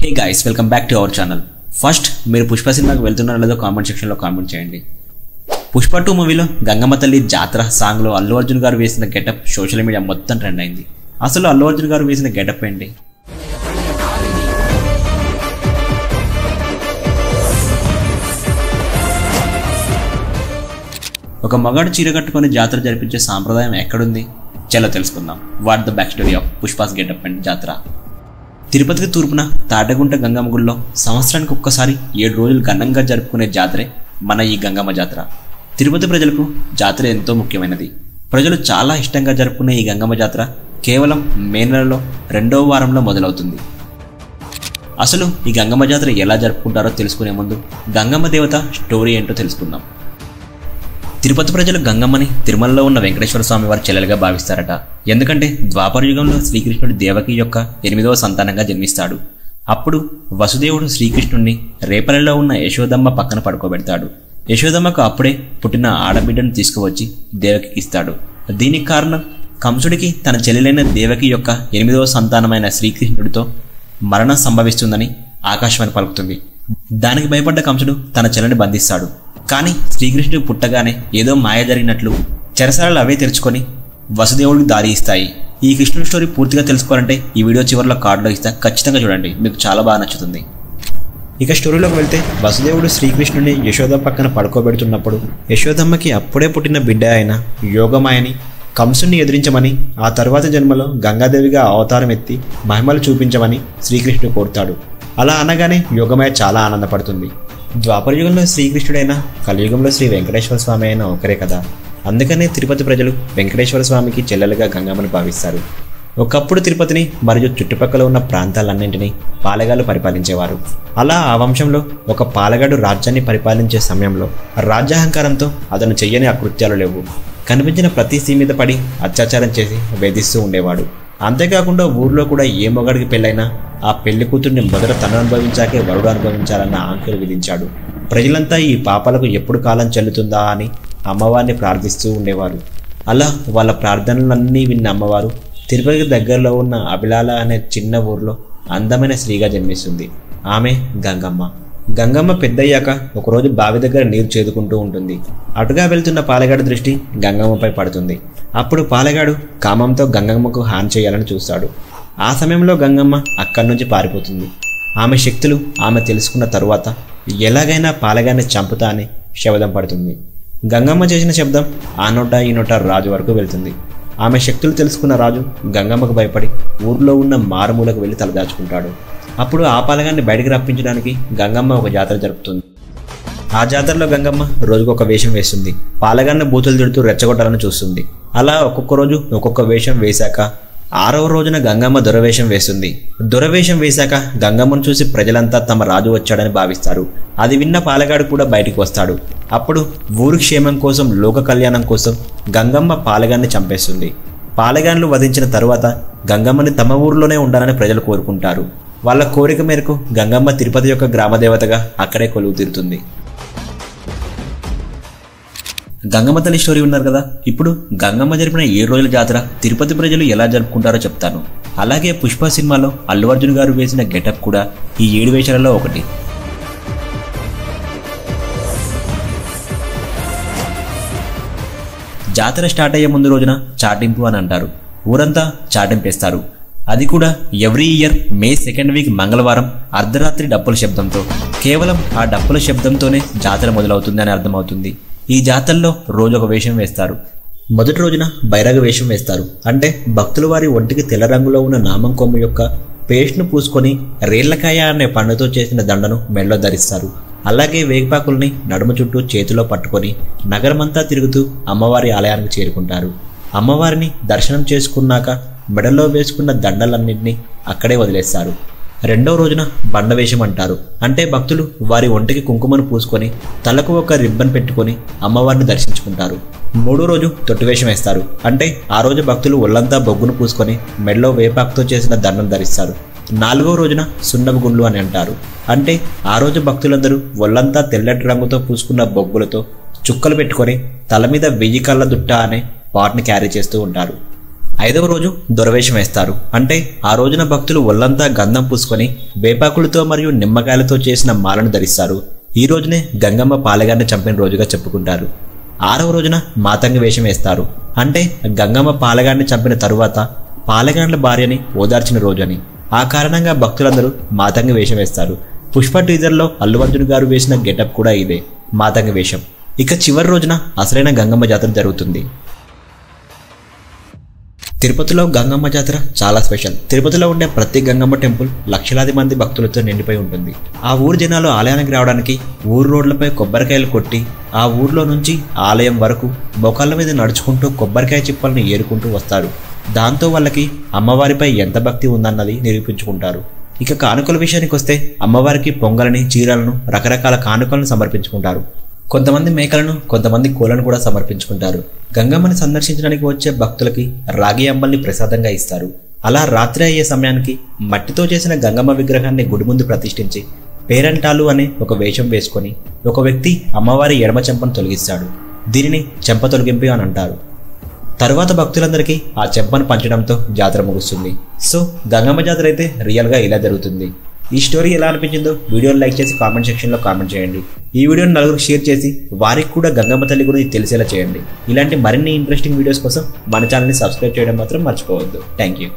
Hey guys, welcome back to our channel. First మీరు పుష్ప సినిమాకి వెళ్తున్నారో లేదో కామెంట్ సెక్షన్లో కామెంట్ చేయండి. పుష్ప 2 మూవీలో గంగమ్మ తల్లి జాతర సాంగ్లో అల్లు అర్జున్ గారు వేసిన గెటప్ సోషల్ మీడియా మొత్తం ట్రెండ్ అయింది. అసలు అల్లు అర్జున్ గారు వేసిన గెటప్ ఏంటి? ఒక మగాడు చీర కట్టుకొని జాతర జరిపించే సాంప్రదాయం ఎక్కడుంది? చలో తెలుసుకుందాం. What the back story of Pushpa's getup and జాతర. తిరుపతికి తూర్పున తాటగుంట గంగమ్మ గుడిలో సంవత్సరానికి ఒక్కసారి 7 రోజులు ఘనంగా జరుపుకునే జాతరే మన ఈ గంగమ్మ జాతర. తిరుపతి ప్రజలకు జాతర ఎంతో ముఖ్యమైనది. ప్రజలు చాలా ఇష్టంగా జరుపుకునే ఈ గంగమ్మ జాతర కేవలం మే నెలలో 2వ వారంలో మొదలవుతుంది. అసలు ఈ గంగమ్మ జాతర ఎలా జరుపుకుంటారో తెలుసుకునే ముందు గంగమ్మ దేవత స్టోరీ ఏంటో తెలుసుకుందాం. తిరుపతి ప్రజలు గంగమ్మని తిరుమలలో ఉన్న వెంకటేశ్వర స్వామి వారి చెల్లెలుగా భావిస్తారట. ఎందుకంటే ద్వాపర యుగంలో శ్రీకృష్ణుడు దేవకి యొక్క 8వ సంతానంగా జన్మిస్తాడు. అప్పుడు వసుదేవుడు శ్రీకృష్ణుడిని రేపలలో ఉన్న యశోదమ్మ పక్కన పడుకోబెడతాడు. యశోదమ్మకు అప్పుడే పుట్టిన ఆడబిడ్డను తీసుకువచ్చి దేవకి ఇస్తాడు. దీనికి కారణం కంసుడికి తన చెల్లెలైన దేవకి యొక్క 8వ సంతానమైన శ్రీకృష్ణుడితో మరణం సంభవిస్తుందని ఆకాశవాణి పలుకుతుంది. దానికి భయపడ్డ కంసుడు తన చెల్లెని బంధిస్తాడు. కానీ శ్రీకృష్ణుడు పుట్టగానే ఏదో మాయ జరిగినట్లు చెరసాలలు అవే తెరుచుకొని వసుదేవుడికి దారి ఇస్తాయి. ఈ కృష్ణుడి స్టోరీ పూర్తిగా తెలుసుకోవాలంటే ఈ వీడియో చివరిలో కార్డులో ఇస్తా, ఖచ్చితంగా చూడండి, మీకు చాలా బాగా నచ్చుతుంది. ఇక స్టోరీలోకి వెళ్తే వసుదేవుడు శ్రీకృష్ణుడిని యశోద పక్కన పడుకోబెడుతున్నప్పుడు యశోదమ్మకి అప్పుడే పుట్టిన బిడ్డ అయిన యోగమాయని కంసుని ఎదిరించమని, ఆ తర్వాత జన్మలో గంగాదేవిగా అవతారం ఎత్తి మహిమలు చూపించమని శ్రీకృష్ణుడు కోరుతాడు. అలా అనగానే యోగమాయ చాలా ఆనందపడుతుంది. ద్వాపర యుగంలో శ్రీకృష్ణుడైనా కలియుగంలో శ్రీ వెంకటేశ్వర స్వామి అయినా ఒకరే కదా. అందుకనే తిరుపతి ప్రజలు వెంకటేశ్వర స్వామికి చెల్లెలుగా గంగమ్మను భావిస్తారు. ఒకప్పుడు తిరుపతిని మరియు చుట్టుపక్కల ఉన్న ప్రాంతాలన్నింటినీ పాలెగాళ్ళు పరిపాలించేవారు. అలా ఆ వంశంలో ఒక పాలెగాడు రాజ్యాన్ని పరిపాలించే సమయంలో రాజ్యాహంకారంతో అతను చెయ్యని అకృత్యాలు లేవు. కనిపించిన ప్రతి స్త్రీ మీద పడి అత్యాచారం చేసి వేధిస్తూ ఉండేవాడు. అంతేకాకుండా ఊర్లో కూడా ఏ మొగాడికి పెళ్ళైనా ఆ పెళ్లి కూతుర్ని మొదట తను అనుభవించాకే వరుడు అనుభవించాలన్న ఆంక్షలు విధించాడు. ప్రజలంతా ఈ పాపాలకు ఎప్పుడు కాలం చెల్లుతుందా అని అమ్మవారిని ప్రార్థిస్తూ ఉండేవారు. అలా వాళ్ళ ప్రార్థనలన్నీ విన్న అమ్మవారు తిరుపతికి దగ్గరలో ఉన్న అభిలాల అనే చిన్న ఊర్లో అందమైన స్త్రీగా జన్మిస్తుంది. ఆమె గంగమ్మ. గంగమ్మ పెద్దయ్యాక ఒకరోజు బావి దగ్గర నీరు చేదుకుంటూ ఉంటుంది. అటుగా వెళ్తున్న పాలెగాడు దృష్టి గంగమ్మపై పడుతుంది. అప్పుడు పాలెగాడు కామంతో గంగమ్మకు హాని చేయాలని చూస్తాడు. ఆ సమయంలో గంగమ్మ అక్కడి నుంచి పారిపోతుంది. ఆమె శక్తులు ఆమె తెలుసుకున్న తరువాత ఎలాగైనా పాలెగాన్ని చంపుతా అని శబ్దం పడుతుంది. గంగమ్మ చేసిన శబ్దం ఆ నోట ఈ నోట రాజు వరకు వెళ్తుంది. ఆమె శక్తులు తెలుసుకున్న రాజు గంగమ్మకు భయపడి ఊర్లో ఉన్న మారుమూలకు వెళ్ళి తలదాచుకుంటాడు. అప్పుడు ఆ పాలెగాన్ని బయటికి రప్పించడానికి గంగమ్మ ఒక జాతర జరుపుతుంది. ఆ జాతరలో గంగమ్మ రోజుకొక వేషం వేస్తుంది. పాలెగాన్ని బూతులు తిడుతూ రెచ్చగొట్టాలని చూస్తుంది. అలా ఒక్కొక్క రోజు ఒక్కొక్క వేషం వేశాక 6వ రోజున గంగమ్మ దొరవేషం వేస్తుంది. దొరవేషం వేశాక గంగమ్మను చూసి ప్రజలంతా తమ రాజు వచ్చాడని భావిస్తారు. అది విన్న పాలెగాడు కూడా బయటికి వస్తాడు. అప్పుడు ఊరి క్షేమం కోసం, లోక కళ్యాణం కోసం గంగమ్మ పాలెగాన్ని చంపేస్తుంది. పాలెగాన్లు వధించిన తరువాత గంగమ్మని తమ ఊరిలోనే ఉండాలని ప్రజలు కోరుకుంటారు. వాళ్ళ కోరిక మేరకు గంగమ్మ తిరుపతి యొక్క గ్రామదేవతగా అక్కడే కొలువు తీరుతుంది. గంగమ్మ తల్లి స్టోరీ ఉన్నారు కదా. ఇప్పుడు గంగమ్మ జరిపిన 7 రోజుల జాతర తిరుపతి ప్రజలు ఎలా జరుపుకుంటారో చెప్తాను. అలాగే పుష్ప సినిమాలో అల్లు అర్జున్ గారు వేసిన గెటప్ కూడా ఈ 7 వేషాలలో ఒకటి. జాతర స్టార్ట్ అయ్యే ముందు రోజున చాటింపు అని అంటారు. ఊరంతా చాటింపేస్తారు. అది కూడా every year May 2nd week మంగళవారం అర్ధరాత్రి డప్పుల శబ్దంతో. కేవలం ఆ డప్పుల శబ్దంతోనే జాతర మొదలవుతుంది అని అర్థమవుతుంది. ఈ జాతరలో రోజు ఒక వేషం వేస్తారు. మొదటి రోజున బైరాగ వేషం వేస్తారు. అంటే భక్తులు వారి ఒంటికి తెల్ల రంగులో ఉన్న నామం కొమ్ము యొక్క పేస్ట్ను పూసుకొని రేళ్లకాయ అనే పండుతో చేసిన దండను మెడలో ధరిస్తారు. అలాగే వేగిపాకుల్ని నడుము చుట్టూ చేతిలో పట్టుకొని నగరమంతా తిరుగుతూ అమ్మవారి ఆలయానికి చేరుకుంటారు. అమ్మవారిని దర్శనం చేసుకున్నాక మెడలో వేసుకున్న దండలన్నింటినీ అక్కడే వదిలేస్తారు. 2వ రోజున బండవేషం అంటారు. అంటే భక్తులు వారి ఒంటికి కుంకుమను పూసుకొని తలకు ఒక రిబ్బన్ పెట్టుకొని అమ్మవారిని దర్శించుకుంటారు. 3వ రోజు తొట్టివేషం వేస్తారు. అంటే ఆ రోజు భక్తులు ఒళ్ళంతా బొగ్గును పూసుకొని మెడలో వేపాకుతో చేసిన దండం ధరిస్తారు. 4వ రోజున సున్నపు గుండ్లు అని అంటారు. అంటే ఆ రోజు భక్తులందరూ ఒళ్ళంతా తెల్లటి రంగుతో పూసుకున్న బొగ్గులతో చుక్కలు పెట్టుకొని తల మీద 1000 కళ్ళ దుట్ట అనే పాట్ని క్యారీ చేస్తూ ఉంటారు. 5వ రోజు దొరవేషం వేస్తారు. అంటే ఆ రోజున భక్తులు ఒళ్లంతా గంధం పూసుకొని వేపాకులతో మరియు నిమ్మకాయలతో చేసిన మాలను ధరిస్తారు. ఈ రోజునే గంగమ్మ పాలెగాన్ని చంపిన రోజుగా చెప్పుకుంటారు. 6వ రోజున మాతంగి వేషం వేస్తారు. అంటే గంగమ్మ పాలెగాన్ని చంపిన తరువాత పాలెగాండ్ల భార్యని ఓదార్చిన రోజని. ఆ కారణంగా భక్తులందరూ మాతంగి వేషం వేస్తారు. పుష్ప టీజర్లో అల్లు అర్జున్ గారు వేసిన గెటప్ కూడా ఇదే, మాతంగి వేషం. ఇక చివరి రోజున అసలైన గంగమ్మ జాతర జరుగుతుంది. తిరుపతిలో గంగమ్మ జాతర చాలా స్పెషల్. తిరుపతిలో ఉండే ప్రతి గంగమ్మ టెంపుల్ లక్షలాది మంది భక్తులతో నిండిపోయి ఉంటుంది. ఆ ఊరు జనాలు ఆలయానికి రావడానికి ఊరు రోడ్లపై కొబ్బరికాయలు కొట్టి ఆ ఊర్లో నుంచి ఆలయం వరకు మొకాళ్ళ మీద నడుచుకుంటూ కొబ్బరికాయ చిప్పల్ని ఏరుకుంటూ వస్తారు. దాంతో వాళ్ళకి అమ్మవారిపై ఎంత భక్తి ఉందన్నది నిరూపించుకుంటారు. ఇక కానుకల విషయానికి వస్తే అమ్మవారికి పొంగలని, చీరలను, రకరకాల కానుకలను సమర్పించుకుంటారు. కొంతమంది మేకలను, కొంతమంది కోళ్లను కూడా సమర్పించుకుంటారు. గంగమ్మని సందర్శించడానికి వచ్చే భక్తులకి రాగి అంబల్ని ప్రసాదంగా ఇస్తారు. అలా రాత్రి అయ్యే సమయానికి మట్టితో చేసిన గంగమ్మ విగ్రహాన్ని గుడి ముందు ప్రతిష్ఠించి పేరంటాలు అనే ఒక వేషం వేసుకొని ఒక వ్యక్తి అమ్మవారి ఎడమ చెంపను తొలగిస్తాడు. దీనిని చెంప తొలగింపు అని అంటారు. తరువాత భక్తులందరికీ ఆ చెంపను పంచడంతో జాతర ముగుస్తుంది. సో గంగమ్మ జాతర అయితే రియల్గా ఇలా జరుగుతుంది. ఈ స్టోరీ ఎలా అనిపించిందో వీడియోని లైక్ చేసి కామెంట్ సెక్షన్లో కామెంట్ చేయండి. ఈ వీడియోని నలుగురికి షేర్ చేసి వారికి కూడా గంగమ్మ తల్లి గురించి తెలిసేలా చేయండి. ఇలాంటి మరిన్ని ఇంట్రెస్టింగ్ వీడియోస్ కోసం మన ఛానల్ని సబ్స్క్రైబ్ చేయడం మాత్రం మర్చిపోవద్దు. Thank you.